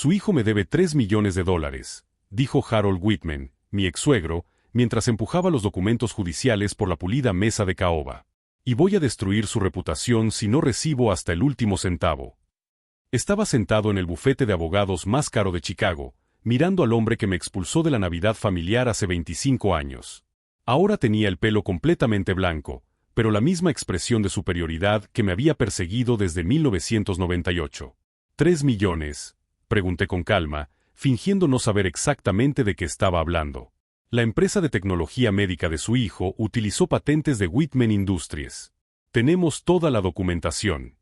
Su hijo me debe $3 millones, dijo Harold Whitman, mi ex-suegro, mientras empujaba los documentos judiciales por la pulida mesa de caoba. Y voy a destruir su reputación si no recibo hasta el último centavo. Estaba sentado en el bufete de abogados más caro de Chicago, mirando al hombre que me expulsó de la Navidad familiar hace 25 años. Ahora tenía el pelo completamente blanco, pero la misma expresión de superioridad que me había perseguido desde 1998. ¿3 millones? Pregunté con calma, fingiendo no saber exactamente de qué estaba hablando. La empresa de tecnología médica de su hijo utilizó patentes de Whitman Industries. Tenemos toda la documentación.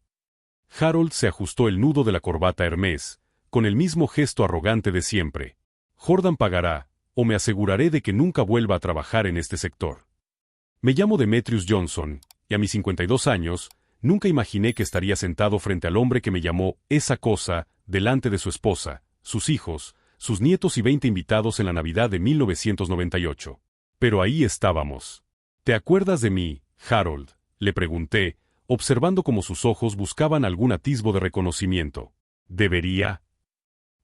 Harold se ajustó el nudo de la corbata Hermès, con el mismo gesto arrogante de siempre. Jordan pagará, o me aseguraré de que nunca vuelva a trabajar en este sector. Me llamo Demetrius Johnson, y a mis 52 años, nunca imaginé que estaría sentado frente al hombre que me llamó esa cosa, delante de su esposa, sus hijos, sus nietos y 20 invitados en la Navidad de 1998. Pero ahí estábamos. ¿Te acuerdas de mí, Harold?, le pregunté, observando cómo sus ojos buscaban algún atisbo de reconocimiento. ¿Debería?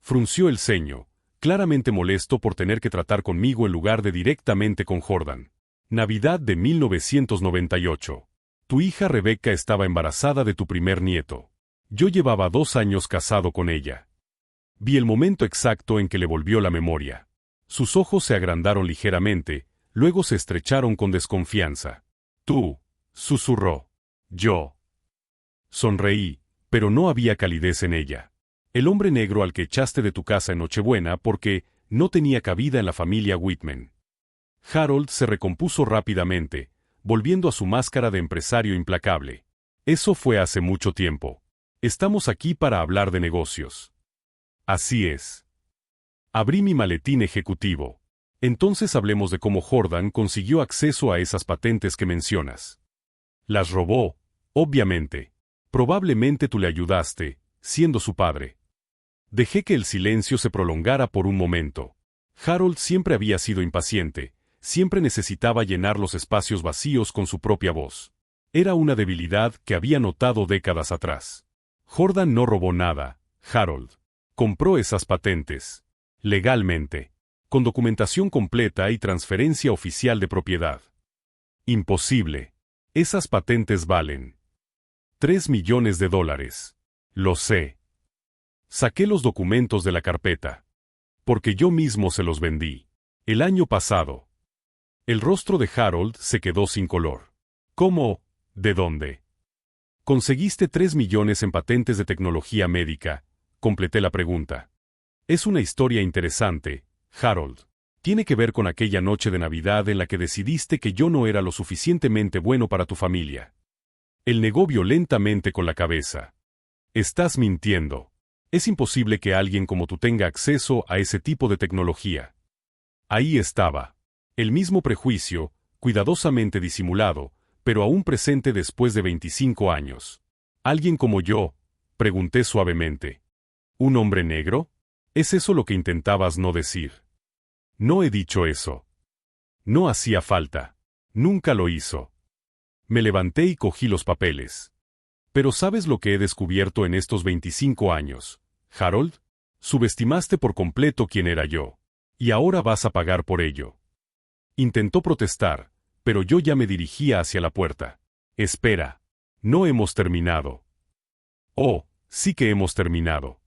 Frunció el ceño, claramente molesto por tener que tratar conmigo en lugar de directamente con Jordan. Navidad de 1998. Tu hija Rebecca estaba embarazada de tu primer nieto. Yo llevaba 2 años casado con ella. Vi el momento exacto en que le volvió la memoria. Sus ojos se agrandaron ligeramente, luego se estrecharon con desconfianza. Tú, susurró. Yo. Sonreí, pero no había calidez en ella. El hombre negro al que echaste de tu casa en Nochebuena porque no tenía cabida en la familia Whitman. Harold se recompuso rápidamente, volviendo a su máscara de empresario implacable. Eso fue hace mucho tiempo. Estamos aquí para hablar de negocios. Así es. Abrí mi maletín ejecutivo. Entonces hablemos de cómo Jordan consiguió acceso a esas patentes que mencionas. Las robó, obviamente. Probablemente tú le ayudaste, siendo su padre. Dejé que el silencio se prolongara por un momento. Harold siempre había sido impaciente, siempre necesitaba llenar los espacios vacíos con su propia voz. Era una debilidad que había notado décadas atrás. Jordan no robó nada, Harold. Compró esas patentes. Legalmente. Con documentación completa y transferencia oficial de propiedad. Imposible. Esas patentes valen $3 millones. Lo sé. Saqué los documentos de la carpeta. Porque yo mismo se los vendí. El año pasado. El rostro de Harold se quedó sin color. ¿Cómo? ¿De dónde? Conseguiste 3 millones en patentes de tecnología médica, completé la pregunta. Es una historia interesante, Harold. Tiene que ver con aquella noche de Navidad en la que decidiste que yo no era lo suficientemente bueno para tu familia. Él negó violentamente con la cabeza. Estás mintiendo. Es imposible que alguien como tú tenga acceso a ese tipo de tecnología. Ahí estaba. El mismo prejuicio, cuidadosamente disimulado, pero aún presente después de 25 años. ¿Alguien como yo?, pregunté suavemente. ¿Un hombre negro? ¿Es eso lo que intentabas no decir? No he dicho eso. No hacía falta. Nunca lo hizo. Me levanté y cogí los papeles. Pero ¿sabes lo que he descubierto en estos 25 años, Harold? Subestimaste por completo quién era yo. Y ahora vas a pagar por ello. Intentó protestar, pero yo ya me dirigía hacia la puerta. Espera. No hemos terminado. Oh, sí que hemos terminado.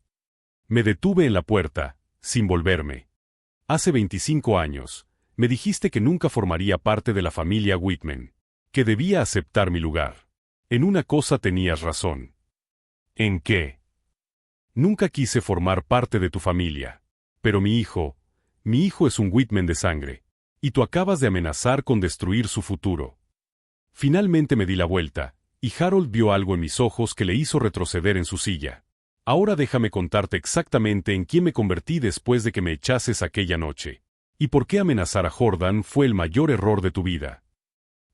Me detuve en la puerta, sin volverme. Hace 25 años, me dijiste que nunca formaría parte de la familia Whitman, que debía aceptar mi lugar. En una cosa tenías razón. ¿En qué? Nunca quise formar parte de tu familia. Pero mi hijo es un Whitman de sangre. Y tú acabas de amenazar con destruir su futuro. Finalmente me di la vuelta, y Harold vio algo en mis ojos que le hizo retroceder en su silla. Ahora déjame contarte exactamente en quién me convertí después de que me echases aquella noche. Y por qué amenazar a Jordan fue el mayor error de tu vida.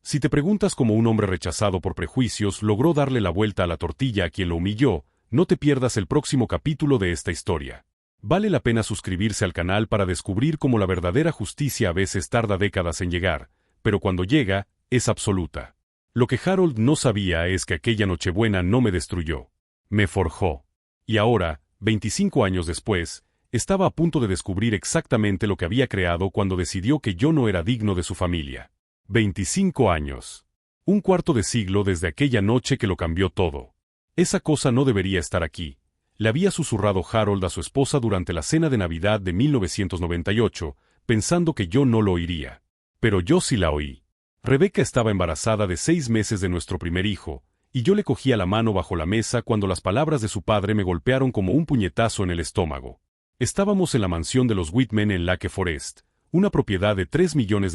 Si te preguntas cómo un hombre rechazado por prejuicios logró darle la vuelta a la tortilla a quien lo humilló, no te pierdas el próximo capítulo de esta historia. Vale la pena suscribirse al canal para descubrir cómo la verdadera justicia a veces tarda décadas en llegar, pero cuando llega, es absoluta. Lo que Harold no sabía es que aquella Nochebuena no me destruyó. Me forjó. Y ahora, 25 años después, estaba a punto de descubrir exactamente lo que había creado cuando decidió que yo no era digno de su familia. 25 años. Un cuarto de siglo desde aquella noche que lo cambió todo. Esa cosa no debería estar aquí. Le había susurrado Harold a su esposa durante la cena de Navidad de 1998, pensando que yo no lo oiría. Pero yo sí la oí. Rebecca estaba embarazada de 6 meses de nuestro primer hijo, y yo le cogía la mano bajo la mesa cuando las palabras de su padre me golpearon como un puñetazo en el estómago. Estábamos en la mansión de los Whitman en Lake Forest, una propiedad de $3 millones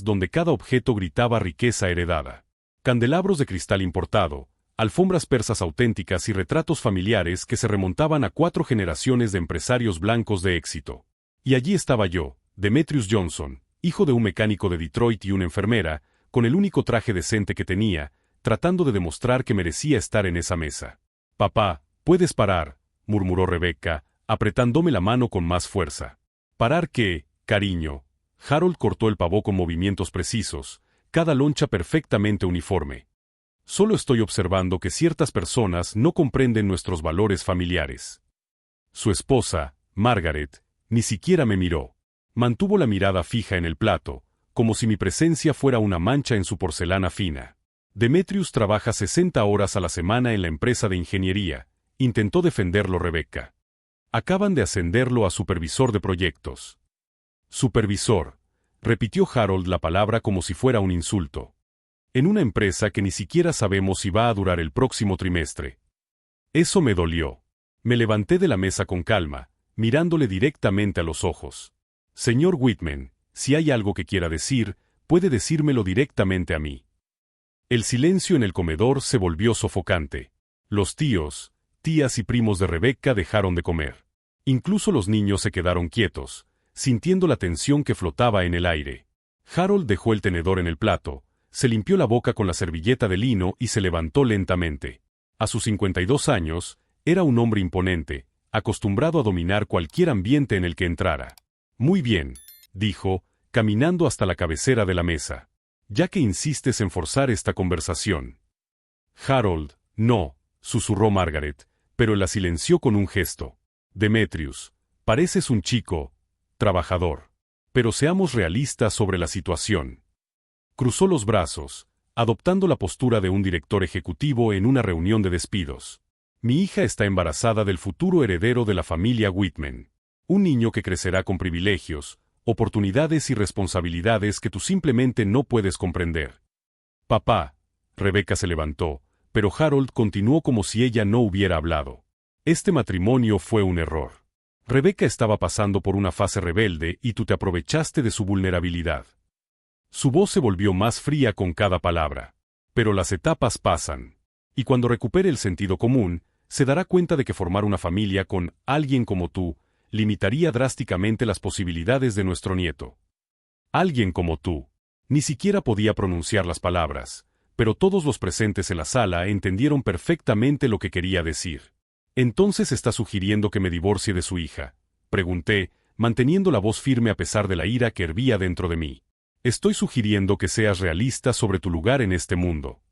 donde cada objeto gritaba riqueza heredada. Candelabros de cristal importado, alfombras persas auténticas y retratos familiares que se remontaban a 4 generaciones de empresarios blancos de éxito. Y allí estaba yo, Demetrius Johnson, hijo de un mecánico de Detroit y una enfermera, con el único traje decente que tenía, tratando de demostrar que merecía estar en esa mesa. «Papá, puedes parar», murmuró Rebecca, apretándome la mano con más fuerza. «¿Parar qué, cariño?» Harold cortó el pavó con movimientos precisos, cada loncha perfectamente uniforme. «Solo estoy observando que ciertas personas no comprenden nuestros valores familiares». Su esposa, Margaret, ni siquiera me miró. Mantuvo la mirada fija en el plato, como si mi presencia fuera una mancha en su porcelana fina. «Demetrius trabaja 60 horas a la semana en la empresa de ingeniería», intentó defenderlo Rebecca. «Acaban de ascenderlo a supervisor de proyectos». «Supervisor», repitió Harold la palabra como si fuera un insulto. «En una empresa que ni siquiera sabemos si va a durar el próximo trimestre». Eso me dolió. Me levanté de la mesa con calma, mirándole directamente a los ojos. «Señor Whitman, si hay algo que quiera decir, puede decírmelo directamente a mí». El silencio en el comedor se volvió sofocante. Los tíos, tías y primos de Rebecca dejaron de comer. Incluso los niños se quedaron quietos, sintiendo la tensión que flotaba en el aire. Harold dejó el tenedor en el plato, se limpió la boca con la servilleta de lino y se levantó lentamente. A sus 52 años, era un hombre imponente, acostumbrado a dominar cualquier ambiente en el que entrara. «Muy bien», dijo, caminando hasta la cabecera de la mesa. «Ya que insistes en forzar esta conversación». «Harold, no», susurró Margaret, pero la silenció con un gesto. «Demetrius, pareces un chico, trabajador. Pero seamos realistas sobre la situación». Cruzó los brazos, adoptando la postura de un director ejecutivo en una reunión de despidos. «Mi hija está embarazada del futuro heredero de la familia Whitman. Un niño que crecerá con privilegios, oportunidades y responsabilidades que tú simplemente no puedes comprender». «Papá», Rebecca se levantó, pero Harold continuó como si ella no hubiera hablado. «Este matrimonio fue un error. Rebecca estaba pasando por una fase rebelde y tú te aprovechaste de su vulnerabilidad». Su voz se volvió más fría con cada palabra. «Pero las etapas pasan. Y cuando recupere el sentido común, se dará cuenta de que formar una familia con alguien como tú limitaría drásticamente las posibilidades de nuestro nieto». «Alguien como tú». Ni siquiera podía pronunciar las palabras, pero todos los presentes en la sala entendieron perfectamente lo que quería decir. «¿Entonces está sugiriendo que me divorcie de su hija?», pregunté, manteniendo la voz firme a pesar de la ira que hervía dentro de mí. «Estoy sugiriendo que seas realista sobre tu lugar en este mundo».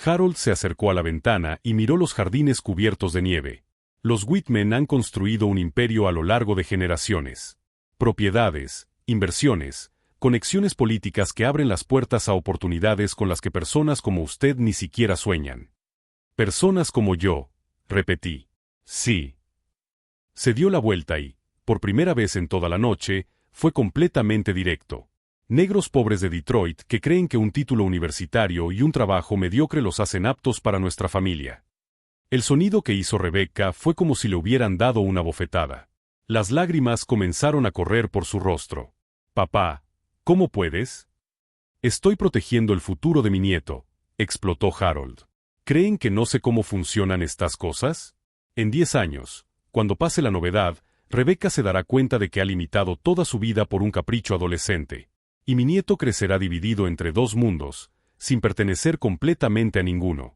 Harold se acercó a la ventana y miró los jardines cubiertos de nieve. Los Whitman han construido un imperio a lo largo de generaciones. Propiedades, inversiones, conexiones políticas que abren las puertas a oportunidades con las que personas como usted ni siquiera sueñan. «Personas como yo», repetí. «Sí». Se dio la vuelta y, por primera vez en toda la noche, fue completamente directo. «Negros pobres de Detroit que creen que un título universitario y un trabajo mediocre los hacen aptos para nuestra familia». El sonido que hizo Rebecca fue como si le hubieran dado una bofetada. Las lágrimas comenzaron a correr por su rostro. «Papá, ¿cómo puedes?». «Estoy protegiendo el futuro de mi nieto», explotó Harold. «¿Creen que no sé cómo funcionan estas cosas? En 10 años, cuando pase la novedad, Rebecca se dará cuenta de que ha limitado toda su vida por un capricho adolescente. Y mi nieto crecerá dividido entre 2 mundos, sin pertenecer completamente a ninguno».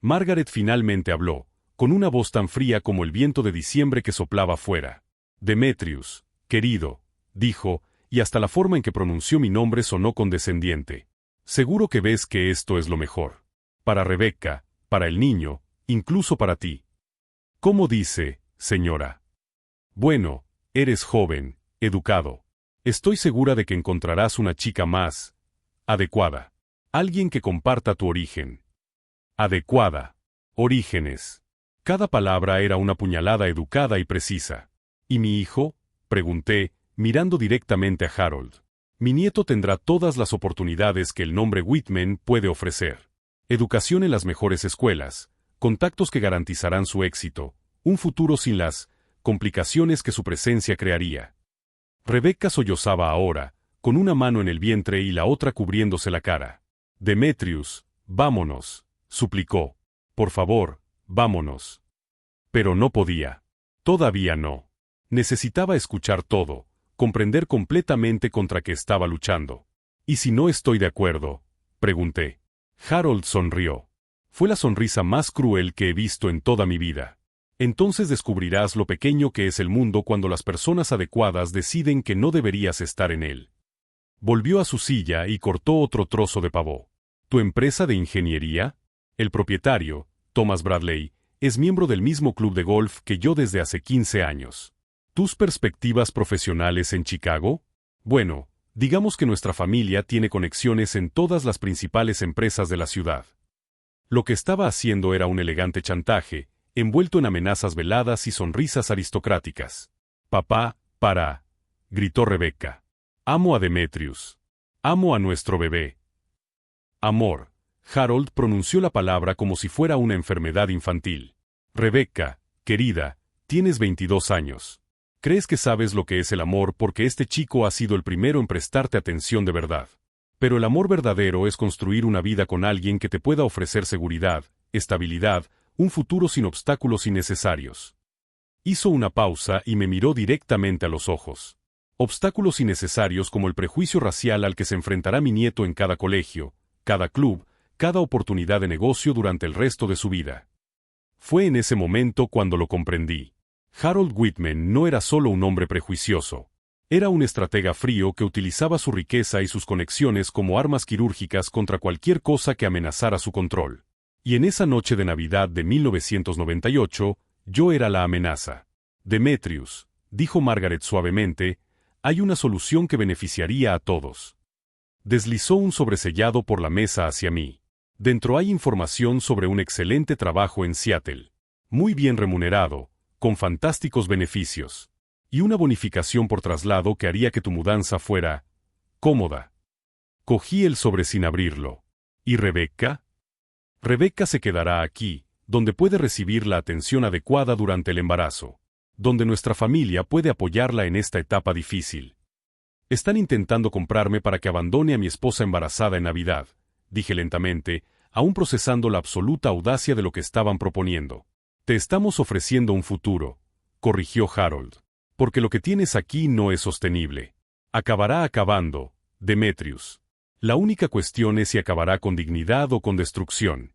Margaret finalmente habló, con una voz tan fría como el viento de diciembre que soplaba fuera. «Demetrius, querido», dijo, y hasta la forma en que pronunció mi nombre sonó condescendiente. «Seguro que ves que esto es lo mejor. Para Rebecca, para el niño, incluso para ti». «¿Cómo dice, señora. Bueno, eres joven, educado. Estoy segura de que encontrarás una chica más adecuada. Alguien que comparta tu origen. Adecuada. Orígenes. Cada palabra era una puñalada educada y precisa. ¿Y mi hijo?, pregunté, mirando directamente a Harold. Mi nieto tendrá todas las oportunidades que el nombre Whitman puede ofrecer. Educación en las mejores escuelas, contactos que garantizarán su éxito, un futuro sin las complicaciones que su presencia crearía. Rebecca sollozaba ahora, con una mano en el vientre y la otra cubriéndose la cara. Demetrius, vámonos, suplicó. Por favor, vámonos. Pero no podía. Todavía no. Necesitaba escuchar todo, comprender completamente contra qué estaba luchando. ¿Y si no estoy de acuerdo?, pregunté. Harold sonrió. Fue la sonrisa más cruel que he visto en toda mi vida. Entonces descubrirás lo pequeño que es el mundo cuando las personas adecuadas deciden que no deberías estar en él. Volvió a su silla y cortó otro trozo de pavó. ¿Tu empresa de ingeniería? El propietario, Thomas Bradley, es miembro del mismo club de golf que yo desde hace 15 años. ¿Tus perspectivas profesionales en Chicago? Bueno, digamos que nuestra familia tiene conexiones en todas las principales empresas de la ciudad. Lo que estaba haciendo era un elegante chantaje, envuelto en amenazas veladas y sonrisas aristocráticas. Papá, para, gritó Rebecca. Amo a Demetrius. Amo a nuestro bebé. Amor. Harold pronunció la palabra como si fuera una enfermedad infantil. Rebecca, querida, tienes 22 años. Crees que sabes lo que es el amor porque este chico ha sido el primero en prestarte atención de verdad. Pero el amor verdadero es construir una vida con alguien que te pueda ofrecer seguridad, estabilidad, un futuro sin obstáculos innecesarios. Hizo una pausa y me miró directamente a los ojos. Obstáculos innecesarios como el prejuicio racial al que se enfrentará mi nieto en cada colegio, cada club, cada oportunidad de negocio durante el resto de su vida. Fue en ese momento cuando lo comprendí. Harold Whitman no era solo un hombre prejuicioso. Era un estratega frío que utilizaba su riqueza y sus conexiones como armas quirúrgicas contra cualquier cosa que amenazara su control. Y en esa noche de Navidad de 1998, yo era la amenaza. Demetrius, dijo Margaret suavemente, hay una solución que beneficiaría a todos. Deslizó un sobresellado por la mesa hacia mí. Dentro hay información sobre un excelente trabajo en Seattle. Muy bien remunerado, con fantásticos beneficios. Y una bonificación por traslado que haría que tu mudanza fuera cómoda. Cogí el sobre sin abrirlo. ¿Y Rebecca? Rebecca se quedará aquí, donde puede recibir la atención adecuada durante el embarazo. Donde nuestra familia puede apoyarla en esta etapa difícil. Están intentando comprarme para que abandone a mi esposa embarazada en Navidad, dije lentamente, aún procesando la absoluta audacia de lo que estaban proponiendo. Te estamos ofreciendo un futuro, corrigió Harold, porque lo que tienes aquí no es sostenible. Acabará acabando, Demetrius. La única cuestión es si acabará con dignidad o con destrucción.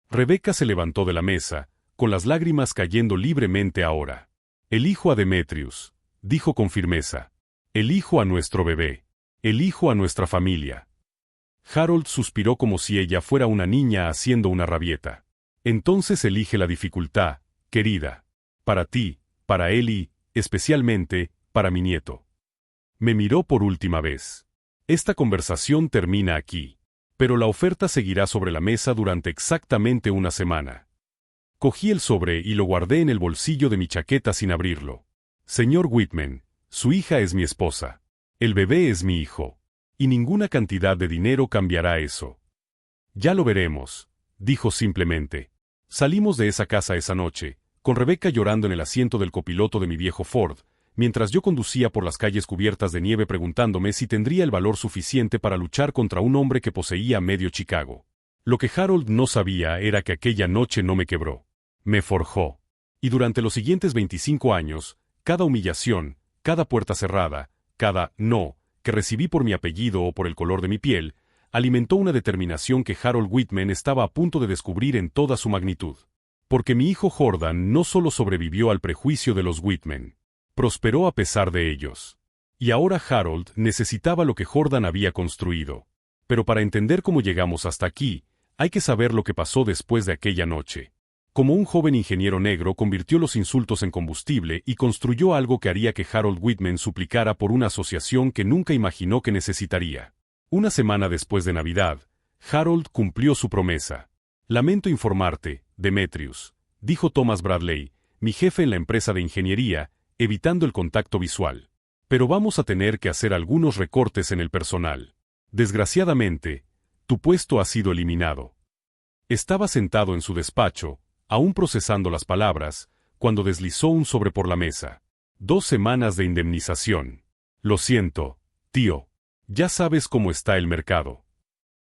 Rebecca se levantó de la mesa, con las lágrimas cayendo libremente ahora. Elijo a Demetrius, dijo con firmeza. Elijo a nuestro bebé. Elijo a nuestra familia. Harold suspiró como si ella fuera una niña haciendo una rabieta. Entonces elige la dificultad, querida. Para ti, para él y, especialmente, para mi nieto. Me miró por última vez. Esta conversación termina aquí. Pero la oferta seguirá sobre la mesa durante exactamente una semana. Cogí el sobre y lo guardé en el bolsillo de mi chaqueta sin abrirlo. Señor Whitman, su hija es mi esposa. El bebé es mi hijo. Y ninguna cantidad de dinero cambiará eso. Ya lo veremos, dijo simplemente. Salimos de esa casa esa noche, con Rebecca llorando en el asiento del copiloto de mi viejo Ford, mientras yo conducía por las calles cubiertas de nieve preguntándome si tendría el valor suficiente para luchar contra un hombre que poseía medio Chicago. Lo que Harold no sabía era que aquella noche no me quebró. Me forjó. Y durante los siguientes 25 años, cada humillación, cada puerta cerrada, cada no, que recibí por mi apellido o por el color de mi piel, alimentó una determinación que Harold Whitman estaba a punto de descubrir en toda su magnitud. Porque mi hijo Jordan no solo sobrevivió al prejuicio de los Whitman, prosperó a pesar de ellos. Y ahora Harold necesitaba lo que Jordan había construido. Pero para entender cómo llegamos hasta aquí, hay que saber lo que pasó después de aquella noche. Como un joven ingeniero negro convirtió los insultos en combustible y construyó algo que haría que Harold Whitman suplicara por una asociación que nunca imaginó que necesitaría. Una semana después de Navidad, Harold cumplió su promesa. Lamento informarte, Demetrius, dijo Thomas Bradley, mi jefe en la empresa de ingeniería, evitando el contacto visual. Pero vamos a tener que hacer algunos recortes en el personal. Desgraciadamente, tu puesto ha sido eliminado. Estaba sentado en su despacho, aún procesando las palabras, cuando deslizó un sobre por la mesa. 2 semanas de indemnización. Lo siento, tío. Ya sabes cómo está el mercado.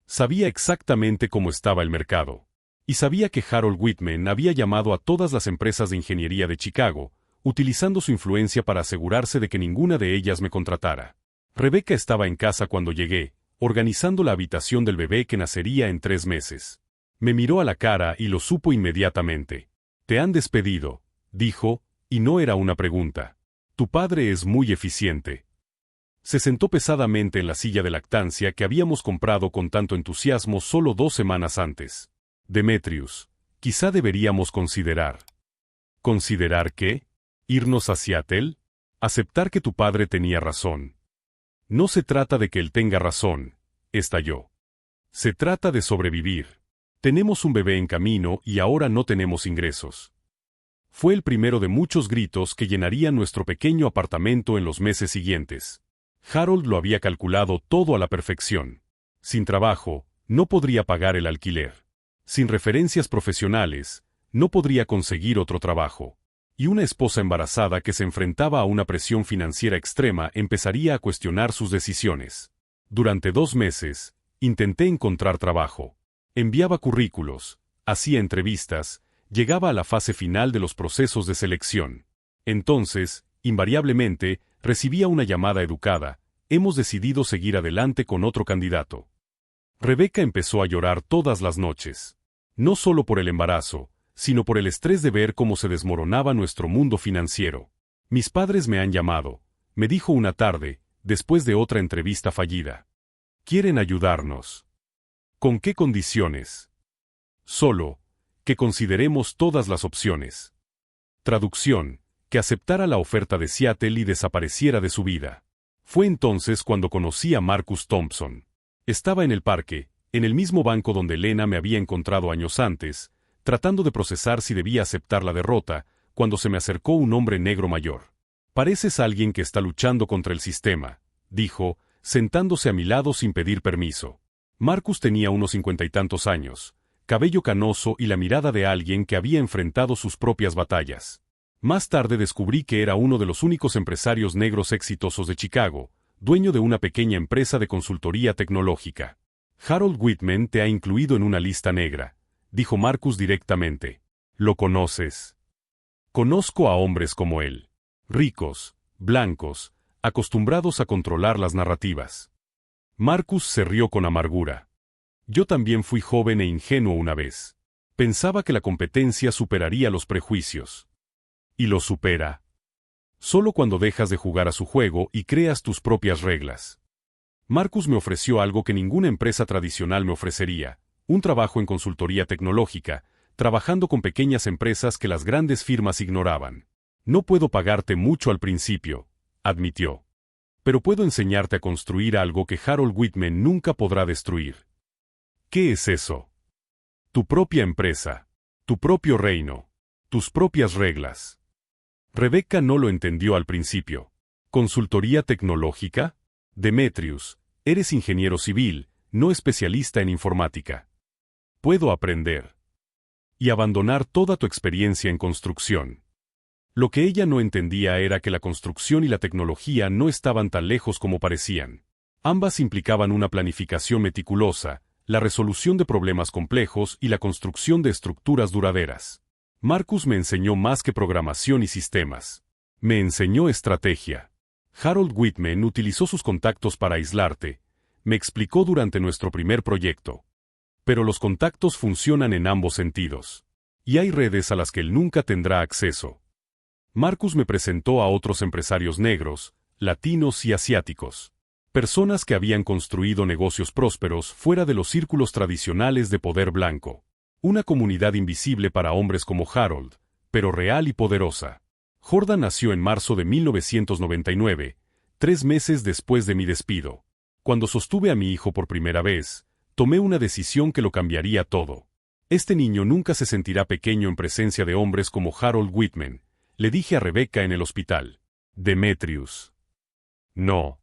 Sabía exactamente cómo estaba el mercado. Y sabía que Harold Whitman había llamado a todas las empresas de ingeniería de Chicago, utilizando su influencia para asegurarse de que ninguna de ellas me contratara. Rebecca estaba en casa cuando llegué, organizando la habitación del bebé que nacería en 3 meses. Me miró a la cara y lo supo inmediatamente. Te han despedido, dijo, y no era una pregunta. Tu padre es muy eficiente. Se sentó pesadamente en la silla de lactancia que habíamos comprado con tanto entusiasmo solo 2 semanas antes. Demetrius, quizá deberíamos considerar. ¿Considerar qué? ¿Irnos a Seattle? Aceptar que tu padre tenía razón. No se trata de que él tenga razón, estalló. Se trata de sobrevivir. Tenemos un bebé en camino y ahora no tenemos ingresos. Fue el primero de muchos gritos que llenarían nuestro pequeño apartamento en los meses siguientes. Harold lo había calculado todo a la perfección. Sin trabajo, no podría pagar el alquiler. Sin referencias profesionales, no podría conseguir otro trabajo. Y una esposa embarazada que se enfrentaba a una presión financiera extrema empezaría a cuestionar sus decisiones. Durante 2 meses, intenté encontrar trabajo. Enviaba currículos, hacía entrevistas, llegaba a la fase final de los procesos de selección. Entonces, invariablemente, recibía una llamada educada: hemos decidido seguir adelante con otro candidato. Rebecca empezó a llorar todas las noches. No solo por el embarazo, sino por el estrés de ver cómo se desmoronaba nuestro mundo financiero. Mis padres me han llamado, me dijo una tarde, después de otra entrevista fallida. Quieren ayudarnos. ¿Con qué condiciones? Solo, que consideremos todas las opciones. Traducción, que aceptara la oferta de Seattle y desapareciera de su vida. Fue entonces cuando conocí a Marcus Thompson. Estaba en el parque, en el mismo banco donde Lena me había encontrado años antes, tratando de procesar si debía aceptar la derrota, cuando se me acercó un hombre negro mayor. Pareces alguien que está luchando contra el sistema, dijo, sentándose a mi lado sin pedir permiso. Marcus tenía unos 50 y tantos años, cabello canoso y la mirada de alguien que había enfrentado sus propias batallas. Más tarde descubrí que era uno de los únicos empresarios negros exitosos de Chicago, dueño de una pequeña empresa de consultoría tecnológica. Harold Whitman te ha incluido en una lista negra, dijo Marcus directamente. ¿Lo conoces? Conozco a hombres como él. Ricos, blancos, acostumbrados a controlar las narrativas. Marcus se rió con amargura. Yo también fui joven e ingenuo una vez. Pensaba que la competencia superaría los prejuicios. Y lo supera. Solo cuando dejas de jugar a su juego y creas tus propias reglas. Marcus me ofreció algo que ninguna empresa tradicional me ofrecería: un trabajo en consultoría tecnológica, trabajando con pequeñas empresas que las grandes firmas ignoraban. No puedo pagarte mucho al principio, admitió. Pero puedo enseñarte a construir algo que Harold Whitman nunca podrá destruir. ¿Qué es eso? Tu propia empresa, tu propio reino, tus propias reglas. Rebecca no lo entendió al principio. ¿Consultoría tecnológica? Demetrius, eres ingeniero civil, no especialista en informática. Puedo aprender. Y abandonar toda tu experiencia en construcción. Lo que ella no entendía era que la construcción y la tecnología no estaban tan lejos como parecían. Ambas implicaban una planificación meticulosa, la resolución de problemas complejos y la construcción de estructuras duraderas. Marcus me enseñó más que programación y sistemas. Me enseñó estrategia. Harold Whitman utilizó sus contactos para aislarte, me explicó durante nuestro primer proyecto. Pero los contactos funcionan en ambos sentidos. Y hay redes a las que él nunca tendrá acceso. Marcus me presentó a otros empresarios negros, latinos y asiáticos. Personas que habían construido negocios prósperos fuera de los círculos tradicionales de poder blanco. Una comunidad invisible para hombres como Harold, pero real y poderosa. Jordan nació en marzo de 1999, 3 meses después de mi despido. Cuando sostuve a mi hijo por primera vez, tomé una decisión que lo cambiaría todo. Este niño nunca se sentirá pequeño en presencia de hombres como Harold Whitman, le dije a Rebecca en el hospital. Demetrius. No.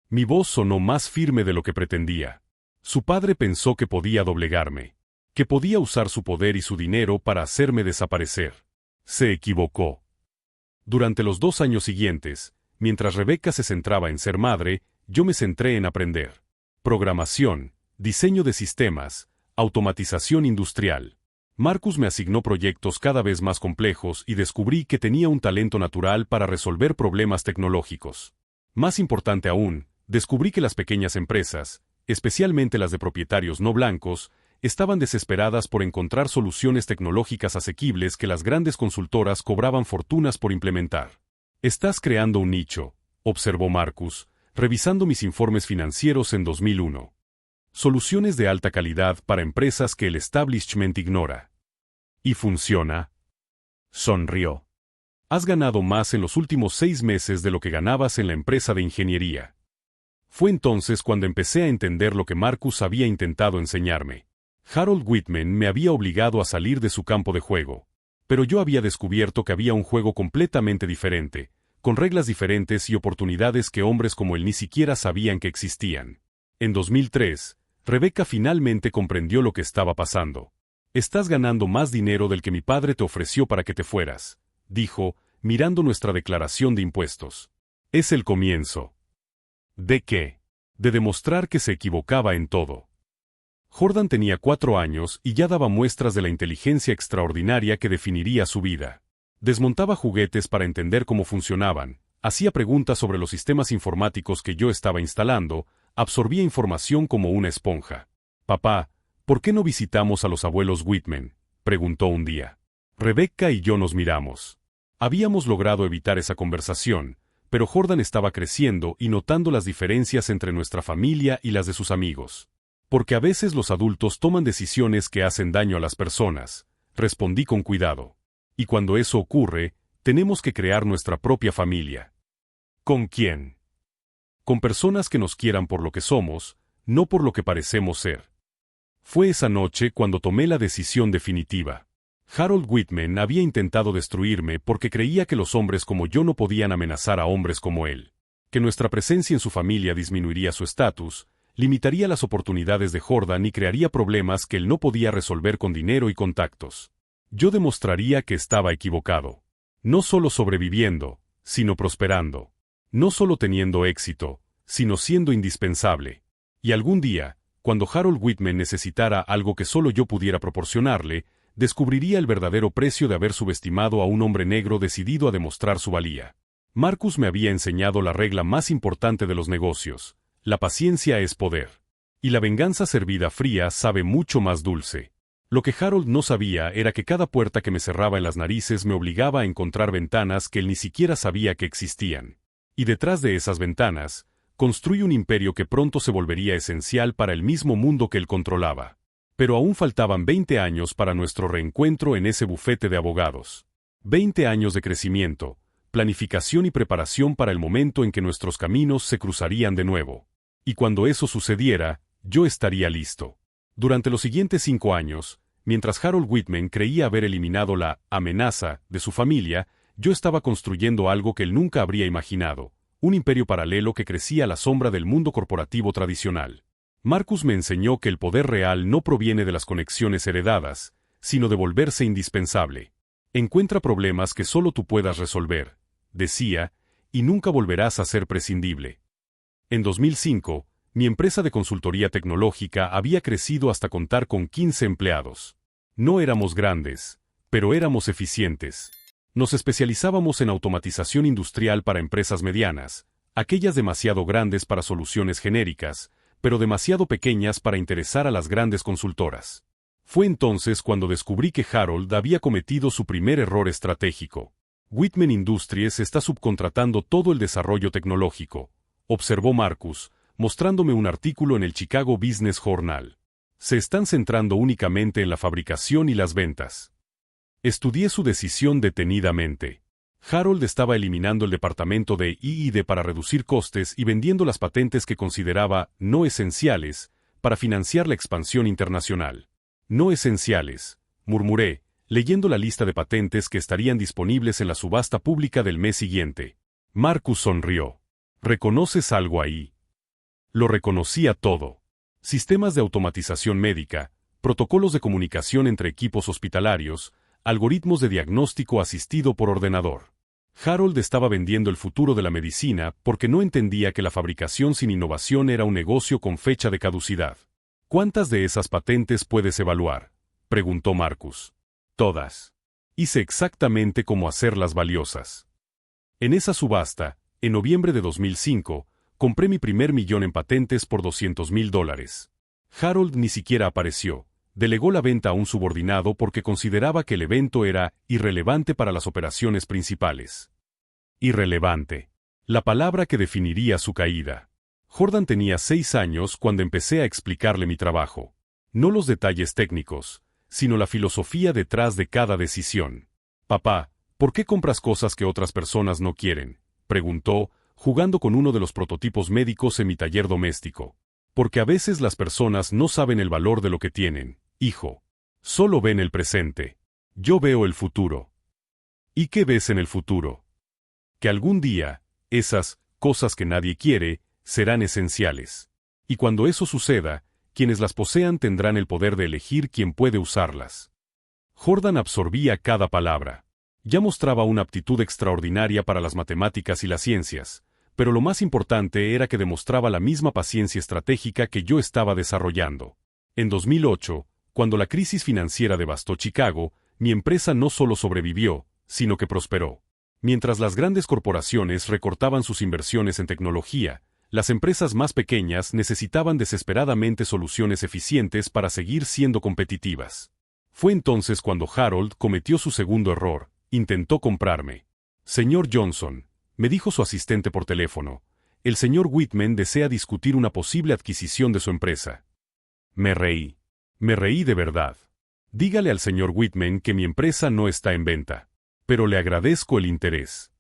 Mi voz sonó más firme de lo que pretendía. Su padre pensó que podía doblegarme, que podía usar su poder y su dinero para hacerme desaparecer. Se equivocó. Durante los 2 años siguientes, mientras Rebecca se centraba en ser madre, yo me centré en aprender. Programación, diseño de sistemas, automatización industrial. Marcus me asignó proyectos cada vez más complejos y descubrí que tenía un talento natural para resolver problemas tecnológicos. Más importante aún, descubrí que las pequeñas empresas, especialmente las de propietarios no blancos, estaban desesperadas por encontrar soluciones tecnológicas asequibles que las grandes consultoras cobraban fortunas por implementar. Estás creando un nicho, observó Marcus, revisando mis informes financieros en 2001. Soluciones de alta calidad para empresas que el establishment ignora. ¿Y funciona? Sonrió. Has ganado más en los últimos 6 meses de lo que ganabas en la empresa de ingeniería. Fue entonces cuando empecé a entender lo que Marcus había intentado enseñarme. Harold Whitman me había obligado a salir de su campo de juego. Pero yo había descubierto que había un juego completamente diferente, con reglas diferentes y oportunidades que hombres como él ni siquiera sabían que existían. En 2003, Rebecca finalmente comprendió lo que estaba pasando. Estás ganando más dinero del que mi padre te ofreció para que te fueras, dijo, mirando nuestra declaración de impuestos. Es el comienzo. ¿De qué? De demostrar que se equivocaba en todo. Jordan tenía 4 años y ya daba muestras de la inteligencia extraordinaria que definiría su vida. Desmontaba juguetes para entender cómo funcionaban, hacía preguntas sobre los sistemas informáticos que yo estaba instalando, absorbía información como una esponja. Papá, ¿por qué no visitamos a los abuelos Whitman?, preguntó un día. Rebecca y yo nos miramos. Habíamos logrado evitar esa conversación, pero Jordan estaba creciendo y notando las diferencias entre nuestra familia y las de sus amigos. Porque a veces los adultos toman decisiones que hacen daño a las personas, respondí con cuidado. Y cuando eso ocurre, tenemos que crear nuestra propia familia. ¿Con quién? Con personas que nos quieran por lo que somos, no por lo que parecemos ser. Fue esa noche cuando tomé la decisión definitiva. Harold Whitman había intentado destruirme porque creía que los hombres como yo no podían amenazar a hombres como él, que nuestra presencia en su familia disminuiría su estatus, limitaría las oportunidades de Jordan y crearía problemas que él no podía resolver con dinero y contactos. Yo demostraría que estaba equivocado. No solo sobreviviendo, sino prosperando. No solo teniendo éxito, sino siendo indispensable. Y algún día, cuando Harold Whitman necesitara algo que solo yo pudiera proporcionarle, descubriría el verdadero precio de haber subestimado a un hombre negro decidido a demostrar su valía. Marcus me había enseñado la regla más importante de los negocios: la paciencia es poder. Y la venganza servida fría sabe mucho más dulce. Lo que Harold no sabía era que cada puerta que me cerraba en las narices me obligaba a encontrar ventanas que él ni siquiera sabía que existían. Y detrás de esas ventanas, construí un imperio que pronto se volvería esencial para el mismo mundo que él controlaba. Pero aún faltaban 20 años para nuestro reencuentro en ese bufete de abogados. 20 años de crecimiento, planificación y preparación para el momento en que nuestros caminos se cruzarían de nuevo. Y cuando eso sucediera, yo estaría listo. Durante los siguientes 5 años, mientras Harold Whitman creía haber eliminado la amenaza de su familia, yo estaba construyendo algo que él nunca habría imaginado, un imperio paralelo que crecía a la sombra del mundo corporativo tradicional. Marcus me enseñó que el poder real no proviene de las conexiones heredadas, sino de volverse indispensable. Encuentra problemas que solo tú puedas resolver, decía, y nunca volverás a ser prescindible. En 2005, mi empresa de consultoría tecnológica había crecido hasta contar con 15 empleados. No éramos grandes, pero éramos eficientes. Nos especializábamos en automatización industrial para empresas medianas, aquellas demasiado grandes para soluciones genéricas, pero demasiado pequeñas para interesar a las grandes consultoras. Fue entonces cuando descubrí que Harold había cometido su primer error estratégico. Whitman Industries está subcontratando todo el desarrollo tecnológico, observó Marcus, mostrándome un artículo en el Chicago Business Journal. Se están centrando únicamente en la fabricación y las ventas. Estudié su decisión detenidamente. Harold estaba eliminando el departamento de I+D para reducir costes y vendiendo las patentes que consideraba no esenciales para financiar la expansión internacional. No esenciales, murmuré, leyendo la lista de patentes que estarían disponibles en la subasta pública del mes siguiente. Marcus sonrió. ¿Reconoces algo ahí? Lo reconocía todo. Sistemas de automatización médica, protocolos de comunicación entre equipos hospitalarios, algoritmos de diagnóstico asistido por ordenador. Harold estaba vendiendo el futuro de la medicina porque no entendía que la fabricación sin innovación era un negocio con fecha de caducidad. ¿Cuántas de esas patentes puedes evaluar?, preguntó Marcus. Todas. Hice exactamente cómo hacerlas valiosas. En esa subasta, en noviembre de 2005, compré mi primer millón en patentes por $200,000. Harold ni siquiera apareció. Delegó la venta a un subordinado porque consideraba que el evento era irrelevante para las operaciones principales. Irrelevante. La palabra que definiría su caída. Jordan tenía 6 años cuando empecé a explicarle mi trabajo. No los detalles técnicos, sino la filosofía detrás de cada decisión. Papá, ¿por qué compras cosas que otras personas no quieren?, preguntó, jugando con uno de los prototipos médicos en mi taller doméstico. Porque a veces las personas no saben el valor de lo que tienen, hijo. Solo ven el presente. Yo veo el futuro. ¿Y qué ves en el futuro? Que algún día, esas cosas que nadie quiere, serán esenciales. Y cuando eso suceda, quienes las posean tendrán el poder de elegir quién puede usarlas. Jordan absorbía cada palabra. Ya mostraba una aptitud extraordinaria para las matemáticas y las ciencias, pero lo más importante era que demostraba la misma paciencia estratégica que yo estaba desarrollando. En 2008, cuando la crisis financiera devastó Chicago, mi empresa no solo sobrevivió, sino que prosperó. Mientras las grandes corporaciones recortaban sus inversiones en tecnología, las empresas más pequeñas necesitaban desesperadamente soluciones eficientes para seguir siendo competitivas. Fue entonces cuando Harold cometió su segundo error: intentó comprarme. Señor Johnson, me dijo su asistente por teléfono, el señor Whitman desea discutir una posible adquisición de su empresa. Me reí. Me reí de verdad. Dígale al señor Whitman que mi empresa no está en venta. Pero le agradezco el interés.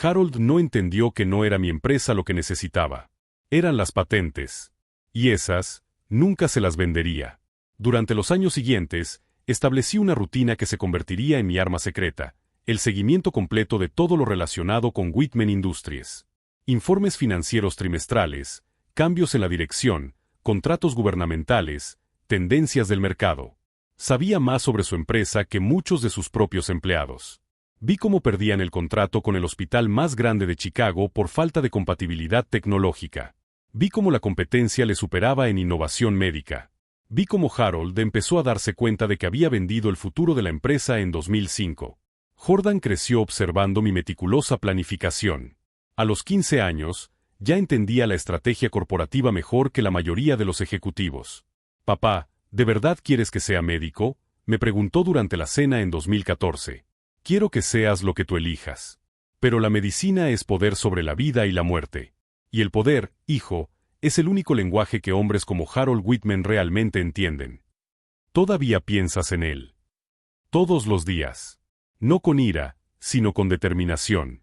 Harold no entendió que no era mi empresa lo que necesitaba. Eran las patentes. Y esas, nunca se las vendería. Durante los años siguientes, establecí una rutina que se convertiría en mi arma secreta: el seguimiento completo de todo lo relacionado con Whitman Industries. Informes financieros trimestrales, cambios en la dirección, contratos gubernamentales, tendencias del mercado. Sabía más sobre su empresa que muchos de sus propios empleados. Vi cómo perdían el contrato con el hospital más grande de Chicago por falta de compatibilidad tecnológica. Vi cómo la competencia le superaba en innovación médica. Vi cómo Harold empezó a darse cuenta de que había vendido el futuro de la empresa en 2005. Jordan creció observando mi meticulosa planificación. A los 15 años, ya entendía la estrategia corporativa mejor que la mayoría de los ejecutivos. Papá, ¿de verdad quieres que sea médico?, me preguntó durante la cena en 2014. Quiero que seas lo que tú elijas. Pero la medicina es poder sobre la vida y la muerte. Y el poder, hijo, es el único lenguaje que hombres como Harold Whitman realmente entienden. Todavía piensas en él. Todos los días. No con ira, sino con determinación.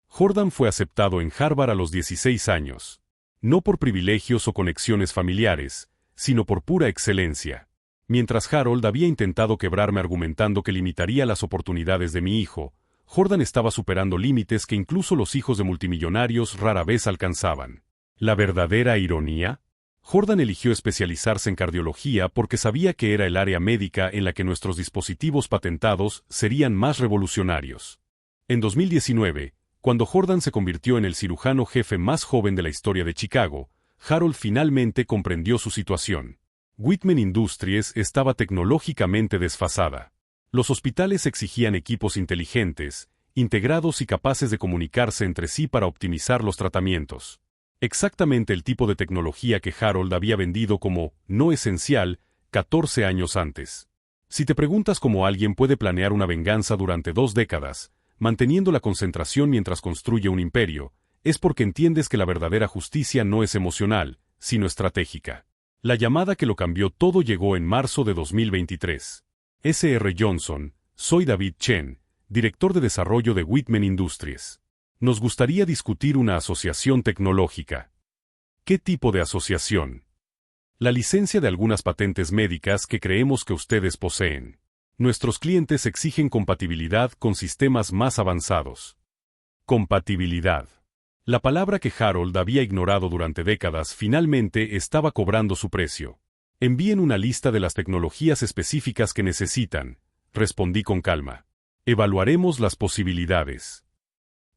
Jordan fue aceptado en Harvard a los 16 años. No por privilegios o conexiones familiares, sino por pura excelencia. Mientras Harold había intentado quebrarme argumentando que limitaría las oportunidades de mi hijo, Jordan estaba superando límites que incluso los hijos de multimillonarios rara vez alcanzaban. ¿La verdadera ironía? Jordan eligió especializarse en cardiología porque sabía que era el área médica en la que nuestros dispositivos patentados serían más revolucionarios. En 2019, cuando Jordan se convirtió en el cirujano jefe más joven de la historia de Chicago, Harold finalmente comprendió su situación. Whitman Industries estaba tecnológicamente desfasada. Los hospitales exigían equipos inteligentes, integrados y capaces de comunicarse entre sí para optimizar los tratamientos. Exactamente el tipo de tecnología que Harold había vendido como no esencial 14 años antes. Si te preguntas cómo alguien puede planear una venganza durante 2 décadas, manteniendo la concentración mientras construye un imperio, es porque entiendes que la verdadera justicia no es emocional, sino estratégica. La llamada que lo cambió todo llegó en marzo de 2023. S.R. Johnson, soy David Chen, director de desarrollo de Whitman Industries. Nos gustaría discutir una asociación tecnológica. ¿Qué tipo de asociación? La licencia de algunas patentes médicas que creemos que ustedes poseen. Nuestros clientes exigen compatibilidad con sistemas más avanzados. Compatibilidad. La palabra que Harold había ignorado durante décadas finalmente estaba cobrando su precio. Envíen una lista de las tecnologías específicas que necesitan, respondí con calma. Evaluaremos las posibilidades.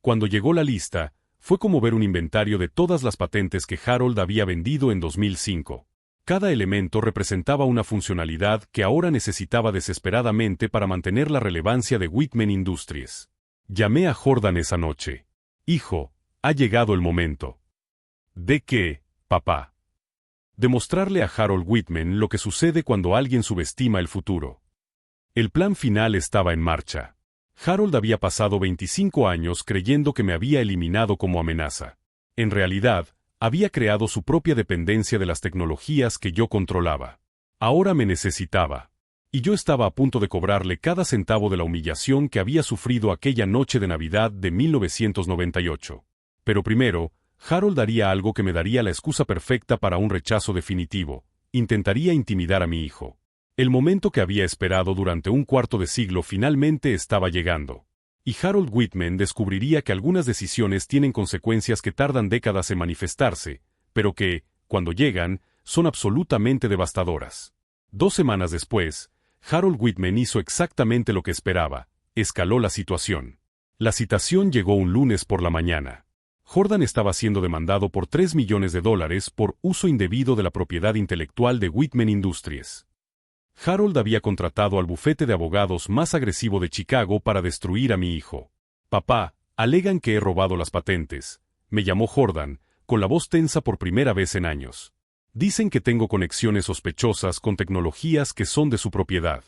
Cuando llegó la lista, fue como ver un inventario de todas las patentes que Harold había vendido en 2005. Cada elemento representaba una funcionalidad que ahora necesitaba desesperadamente para mantener la relevancia de Whitman Industries. Llamé a Jordan esa noche. Hijo, ha llegado el momento. ¿De qué, papá? Demostrarle a Harold Whitman lo que sucede cuando alguien subestima el futuro. El plan final estaba en marcha. Harold había pasado 25 años creyendo que me había eliminado como amenaza. En realidad, había creado su propia dependencia de las tecnologías que yo controlaba. Ahora me necesitaba. Y yo estaba a punto de cobrarle cada centavo de la humillación que había sufrido aquella noche de Navidad de 1998. Pero primero, Harold haría algo que me daría la excusa perfecta para un rechazo definitivo. Intentaría intimidar a mi hijo. El momento que había esperado durante un cuarto de siglo finalmente estaba llegando. Y Harold Whitman descubriría que algunas decisiones tienen consecuencias que tardan décadas en manifestarse, pero que, cuando llegan, son absolutamente devastadoras. 2 semanas después, Harold Whitman hizo exactamente lo que esperaba, escaló la situación. La citación llegó un lunes por la mañana. Jordan estaba siendo demandado por $3 millones por uso indebido de la propiedad intelectual de Whitman Industries. Harold había contratado al bufete de abogados más agresivo de Chicago para destruir a mi hijo. Papá, alegan que he robado las patentes, me llamó Jordan, con la voz tensa por primera vez en años. Dicen que tengo conexiones sospechosas con tecnologías que son de su propiedad.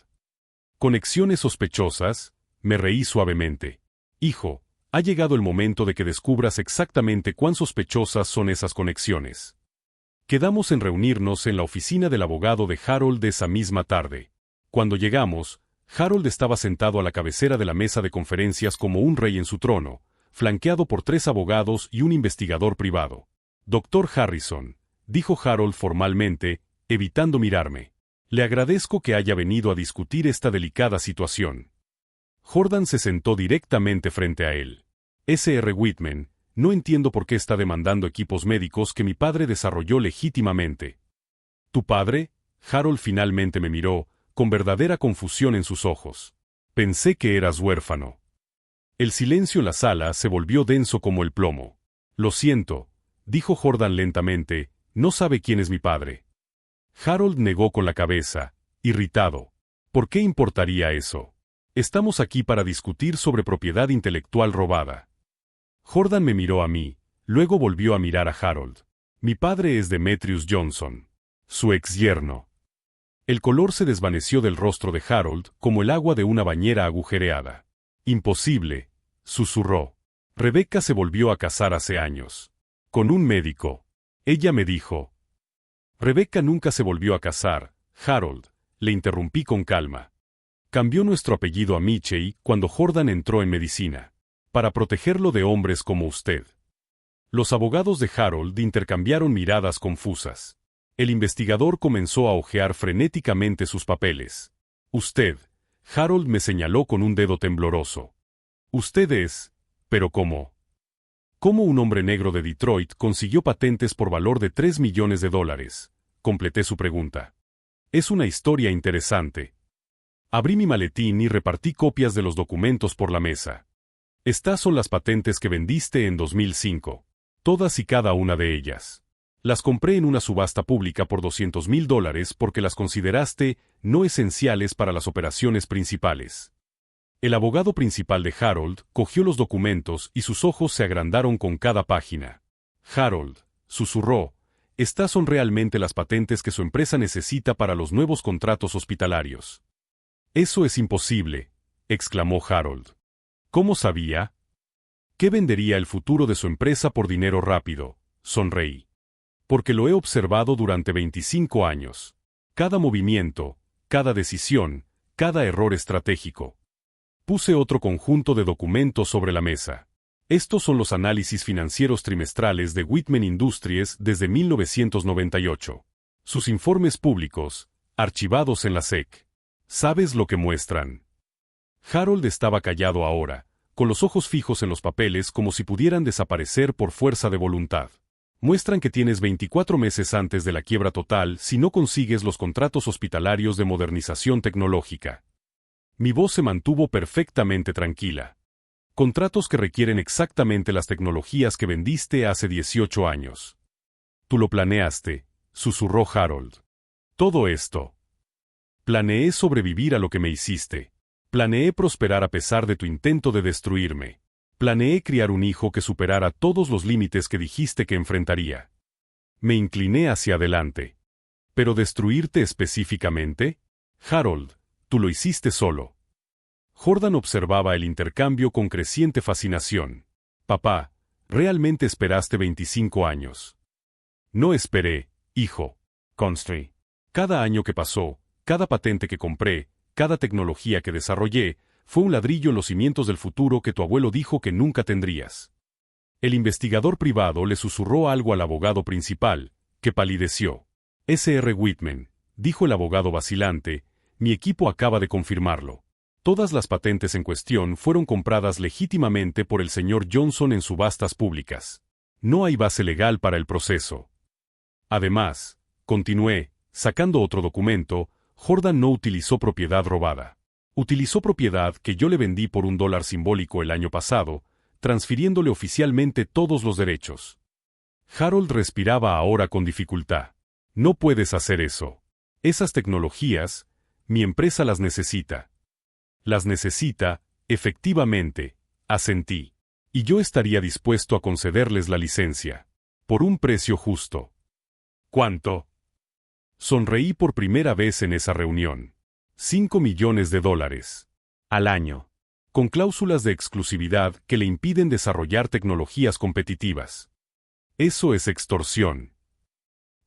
¿Conexiones sospechosas? Me reí suavemente. Hijo, ha llegado el momento de que descubras exactamente cuán sospechosas son esas conexiones. Quedamos en reunirnos en la oficina del abogado de Harold esa misma tarde. Cuando llegamos, Harold estaba sentado a la cabecera de la mesa de conferencias como un rey en su trono, flanqueado por 3 abogados y un investigador privado. Dr. Harrison, dijo Harold formalmente, evitando mirarme. Le agradezco que haya venido a discutir esta delicada situación. Jordan se sentó directamente frente a él. S.R. Whitman, no entiendo por qué está demandando equipos médicos que mi padre desarrolló legítimamente. ¿Tu padre? Harold finalmente me miró, con verdadera confusión en sus ojos. Pensé que eras huérfano. El silencio en la sala se volvió denso como el plomo. Lo siento, dijo Jordan lentamente, no sabe quién es mi padre. Harold negó con la cabeza, irritado. ¿Por qué importaría eso? Estamos aquí para discutir sobre propiedad intelectual robada. Jordan me miró a mí, luego volvió a mirar a Harold. Mi padre es Demetrius Johnson, su ex-yerno. El color se desvaneció del rostro de Harold como el agua de una bañera agujereada. Imposible, susurró. Rebecca se volvió a casar hace años. Con un médico. Ella me dijo. Rebecca nunca se volvió a casar, Harold, le interrumpí con calma. Cambió nuestro apellido a Michey cuando Jordan entró en medicina. Para protegerlo de hombres como usted. Los abogados de Harold intercambiaron miradas confusas. El investigador comenzó a hojear frenéticamente sus papeles. Usted, Harold me señaló con un dedo tembloroso. Usted es, pero ¿cómo? ¿Cómo un hombre negro de Detroit consiguió patentes por valor de $3 millones? Completé su pregunta. Es una historia interesante. Abrí mi maletín y repartí copias de los documentos por la mesa. Estas son las patentes que vendiste en 2005. Todas y cada una de ellas. Las compré en una subasta pública por $200,000 porque las consideraste no esenciales para las operaciones principales. El abogado principal de Harold cogió los documentos y sus ojos se agrandaron con cada página. Harold, susurró, estas son realmente las patentes que su empresa necesita para los nuevos contratos hospitalarios. Eso es imposible, exclamó Harold. ¿Cómo sabía? ¿Qué vendería el futuro de su empresa por dinero rápido? Sonreí. Porque lo he observado durante 25 años. Cada movimiento, cada decisión, cada error estratégico. Puse otro conjunto de documentos sobre la mesa. Estos son los análisis financieros trimestrales de Whitman Industries desde 1998. Sus informes públicos, archivados en la SEC. ¿Sabes lo que muestran? Harold estaba callado ahora, con los ojos fijos en los papeles como si pudieran desaparecer por fuerza de voluntad. Muestran que tienes 24 meses antes de la quiebra total si no consigues los contratos hospitalarios de modernización tecnológica. Mi voz se mantuvo perfectamente tranquila. Contratos que requieren exactamente las tecnologías que vendiste hace 18 años. Tú lo planeaste, susurró Harold. Todo esto. Planeé sobrevivir a lo que me hiciste. Planeé prosperar a pesar de tu intento de destruirme. Planeé criar un hijo que superara todos los límites que dijiste que enfrentaría. Me incliné hacia adelante. ¿Pero destruirte específicamente? Harold, tú lo hiciste solo. Jordan observaba el intercambio con creciente fascinación. Papá, ¿realmente esperaste 25 años? No esperé, hijo. Constry. Cada año que pasó, cada patente que compré, cada tecnología que desarrollé, fue un ladrillo en los cimientos del futuro que tu abuelo dijo que nunca tendrías. El investigador privado le susurró algo al abogado principal, que palideció. S.R. Whitman, dijo el abogado vacilante, mi equipo acaba de confirmarlo. Todas las patentes en cuestión fueron compradas legítimamente por el señor Johnson en subastas públicas. No hay base legal para el proceso. Además, continué, sacando otro documento, Jordan no utilizó propiedad robada. Utilizó propiedad que yo le vendí por $1 simbólico el año pasado, transfiriéndole oficialmente todos los derechos. Harold respiraba ahora con dificultad. No puedes hacer eso. Esas tecnologías, mi empresa las necesita. Las necesita, efectivamente, asentí. Y yo estaría dispuesto a concederles la licencia. Por un precio justo. ¿Cuánto? Sonreí por primera vez en esa reunión. $5 millones. Al año. Con cláusulas de exclusividad que le impiden desarrollar tecnologías competitivas. Eso es extorsión.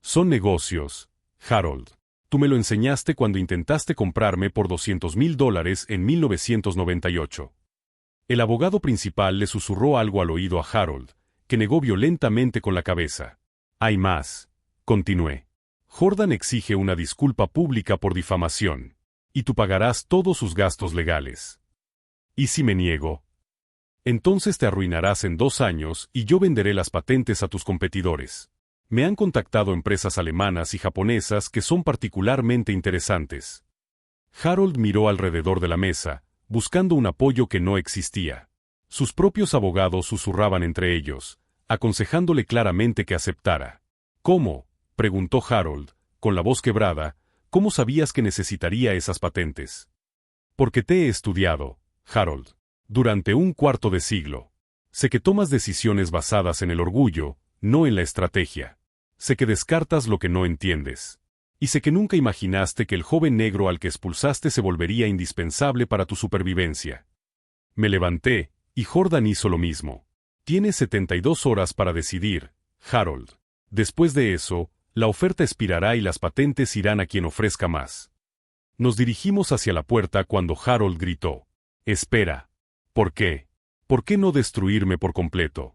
Son negocios, Harold. Tú me lo enseñaste cuando intentaste comprarme por $200,000 en 1998. El abogado principal le susurró algo al oído a Harold, que negó violentamente con la cabeza. Hay más. Continué. Jordan exige una disculpa pública por difamación. Y tú pagarás todos sus gastos legales. ¿Y si me niego? Entonces te arruinarás en 2 años y yo venderé las patentes a tus competidores. Me han contactado empresas alemanas y japonesas que son particularmente interesantes. Harold miró alrededor de la mesa, buscando un apoyo que no existía. Sus propios abogados susurraban entre ellos, aconsejándole claramente que aceptara. ¿Cómo?, preguntó Harold, con la voz quebrada, ¿cómo sabías que necesitaría esas patentes? Porque te he estudiado, Harold, durante un cuarto de siglo. Sé que tomas decisiones basadas en el orgullo, no en la estrategia. Sé que descartas lo que no entiendes. Y sé que nunca imaginaste que el joven negro al que expulsaste se volvería indispensable para tu supervivencia. Me levanté, y Jordan hizo lo mismo. Tienes 72 horas para decidir, Harold. Después de eso, la oferta expirará y las patentes irán a quien ofrezca más. Nos dirigimos hacia la puerta cuando Harold gritó. Espera. ¿Por qué? ¿Por qué no destruirme por completo?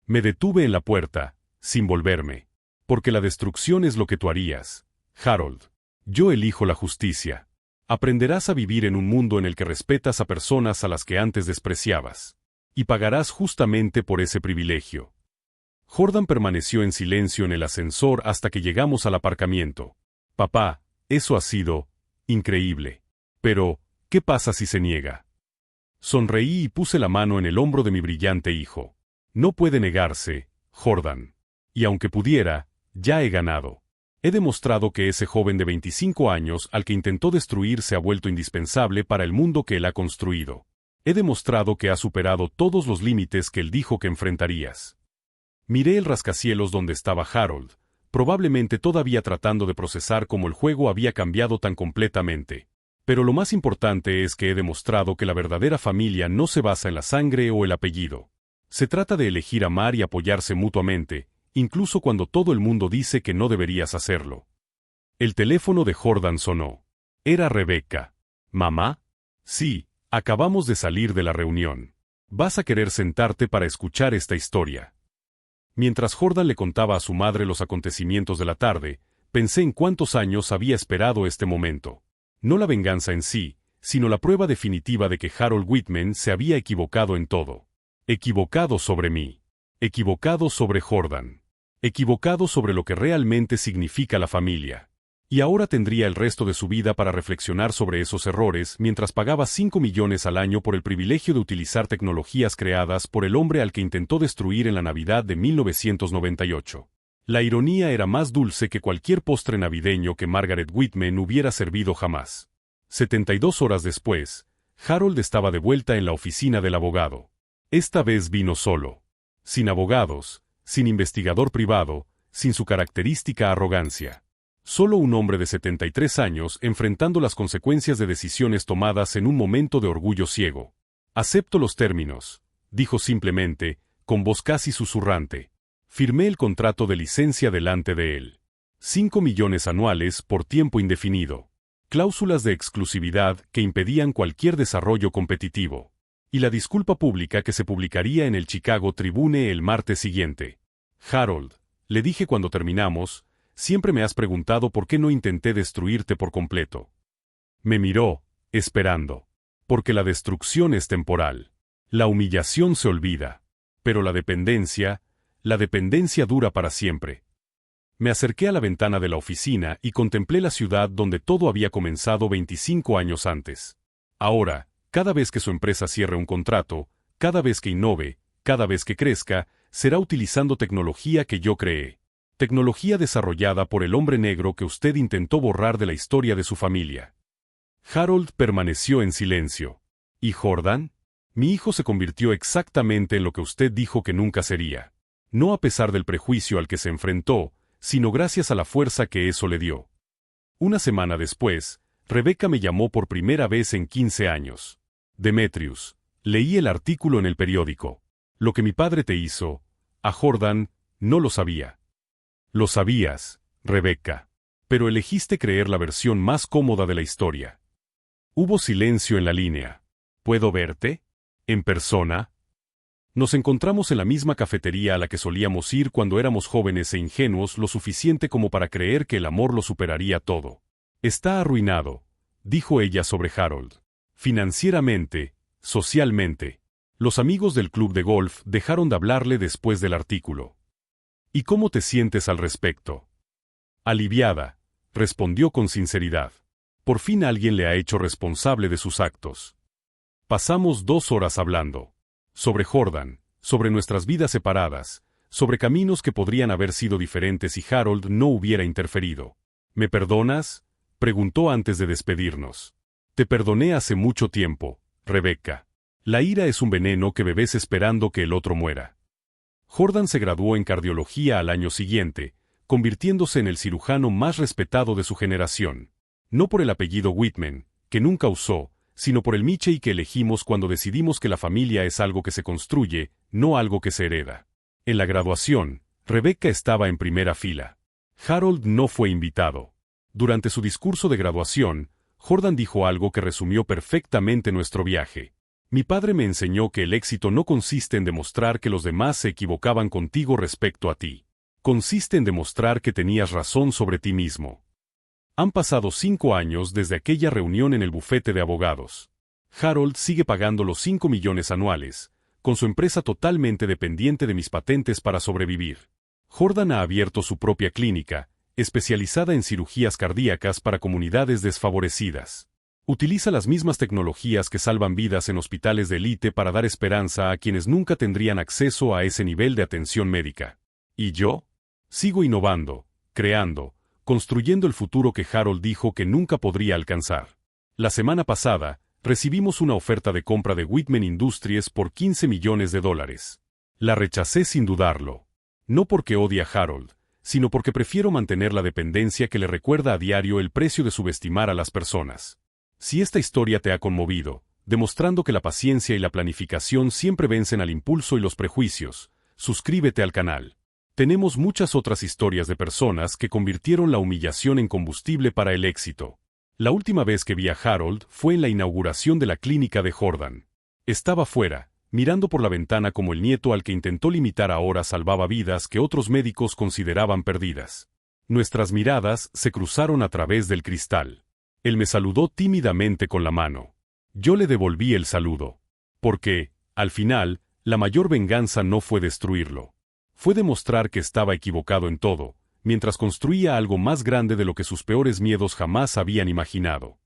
Me detuve en la puerta, sin volverme. Porque la destrucción es lo que tú harías, Harold. Yo elijo la justicia. Aprenderás a vivir en un mundo en el que respetas a personas a las que antes despreciabas. Y pagarás justamente por ese privilegio. Jordan permaneció en silencio en el ascensor hasta que llegamos al aparcamiento. Papá, eso ha sido increíble. Pero, ¿qué pasa si se niega? Sonreí y puse la mano en el hombro de mi brillante hijo. No puede negarse, Jordan. Y aunque pudiera, ya he ganado. He demostrado que ese joven de 25 años al que intentó destruir se ha vuelto indispensable para el mundo que él ha construido. He demostrado que ha superado todos los límites que él dijo que enfrentarías. Miré el rascacielos donde estaba Harold, probablemente todavía tratando de procesar cómo el juego había cambiado tan completamente. Pero lo más importante es que he demostrado que la verdadera familia no se basa en la sangre o el apellido. Se trata de elegir amar y apoyarse mutuamente, incluso cuando todo el mundo dice que no deberías hacerlo. El teléfono de Jordan sonó. Era Rebecca. ¿Mamá? Sí, acabamos de salir de la reunión. Vas a querer sentarte para escuchar esta historia. Mientras Jordan le contaba a su madre los acontecimientos de la tarde, pensé en cuántos años había esperado este momento. No la venganza en sí, sino la prueba definitiva de que Harold Whitman se había equivocado en todo. Equivocado sobre mí. Equivocado sobre Jordan. Equivocado sobre lo que realmente significa la familia. Y ahora tendría el resto de su vida para reflexionar sobre esos errores mientras pagaba 5 millones al año por el privilegio de utilizar tecnologías creadas por el hombre al que intentó destruir en la Navidad de 1998. La ironía era más dulce que cualquier postre navideño que Margaret Whitman hubiera servido jamás. 72 horas después, Harold estaba de vuelta en la oficina del abogado. Esta vez vino solo. Sin abogados, sin investigador privado, sin su característica arrogancia. Solo un hombre de 73 años enfrentando las consecuencias de decisiones tomadas en un momento de orgullo ciego. Acepto los términos, dijo simplemente, con voz casi susurrante. Firmé el contrato de licencia delante de él. 5 millones anuales por tiempo indefinido. Cláusulas de exclusividad que impedían cualquier desarrollo competitivo. Y la disculpa pública que se publicaría en el Chicago Tribune el martes siguiente. Harold, le dije cuando terminamos, siempre me has preguntado por qué no intenté destruirte por completo. Me miró, esperando. Porque la destrucción es temporal. La humillación se olvida. Pero la dependencia dura para siempre. Me acerqué a la ventana de la oficina y contemplé la ciudad donde todo había comenzado 25 años antes. Ahora, cada vez que su empresa cierre un contrato, cada vez que innove, cada vez que crezca, será utilizando tecnología que yo creé. Tecnología desarrollada por el hombre negro que usted intentó borrar de la historia de su familia. Harold permaneció en silencio. ¿Y Jordan? Mi hijo se convirtió exactamente en lo que usted dijo que nunca sería. No a pesar del prejuicio al que se enfrentó, sino gracias a la fuerza que eso le dio. Una semana después, Rebecca me llamó por primera vez en 15 años. Demetrius, leí el artículo en el periódico. Lo que mi padre te hizo, a Jordan, no lo sabía. Lo sabías, Rebecca. Pero elegiste creer la versión más cómoda de la historia. Hubo silencio en la línea. ¿Puedo verte? ¿En persona? Nos encontramos en la misma cafetería a la que solíamos ir cuando éramos jóvenes e ingenuos lo suficiente como para creer que el amor lo superaría todo. Está arruinado, dijo ella sobre Harold. Financieramente, socialmente. Los amigos del club de golf dejaron de hablarle después del artículo. ¿Y cómo te sientes al respecto? Aliviada, respondió con sinceridad. Por fin alguien le ha hecho responsable de sus actos. Pasamos 2 horas hablando. Sobre Jordan, sobre nuestras vidas separadas, sobre caminos que podrían haber sido diferentes si Harold no hubiera interferido. ¿Me perdonas?, preguntó antes de despedirnos. Te perdoné hace mucho tiempo, Rebecca. La ira es un veneno que bebes esperando que el otro muera. Jordan se graduó en cardiología al año siguiente, convirtiéndose en el cirujano más respetado de su generación. No por el apellido Whitman, que nunca usó, sino por el Michei que elegimos cuando decidimos que la familia es algo que se construye, no algo que se hereda. En la graduación, Rebecca estaba en primera fila. Harold no fue invitado. Durante su discurso de graduación, Jordan dijo algo que resumió perfectamente nuestro viaje. Mi padre me enseñó que el éxito no consiste en demostrar que los demás se equivocaban contigo respecto a ti. Consiste en demostrar que tenías razón sobre ti mismo. Han pasado 5 años desde aquella reunión en el bufete de abogados. Harold sigue pagando los 5 millones anuales, con su empresa totalmente dependiente de mis patentes para sobrevivir. Jordan ha abierto su propia clínica, especializada en cirugías cardíacas para comunidades desfavorecidas. Utiliza las mismas tecnologías que salvan vidas en hospitales de élite para dar esperanza a quienes nunca tendrían acceso a ese nivel de atención médica. ¿Y yo? Sigo innovando, creando, construyendo el futuro que Harold dijo que nunca podría alcanzar. La semana pasada, recibimos una oferta de compra de Whitman Industries por $15 millones. La rechacé sin dudarlo. No porque odie a Harold, sino porque prefiero mantener la dependencia que le recuerda a diario el precio de subestimar a las personas. Si esta historia te ha conmovido, demostrando que la paciencia y la planificación siempre vencen al impulso y los prejuicios, suscríbete al canal. Tenemos muchas otras historias de personas que convirtieron la humillación en combustible para el éxito. La última vez que vi a Harold fue en la inauguración de la clínica de Jordan. Estaba fuera, mirando por la ventana como el nieto al que intentó limitar ahora salvaba vidas que otros médicos consideraban perdidas. Nuestras miradas se cruzaron a través del cristal. Él me saludó tímidamente con la mano. Yo le devolví el saludo. Porque, al final, la mayor venganza no fue destruirlo. Fue demostrar que estaba equivocado en todo, mientras construía algo más grande de lo que sus peores miedos jamás habían imaginado.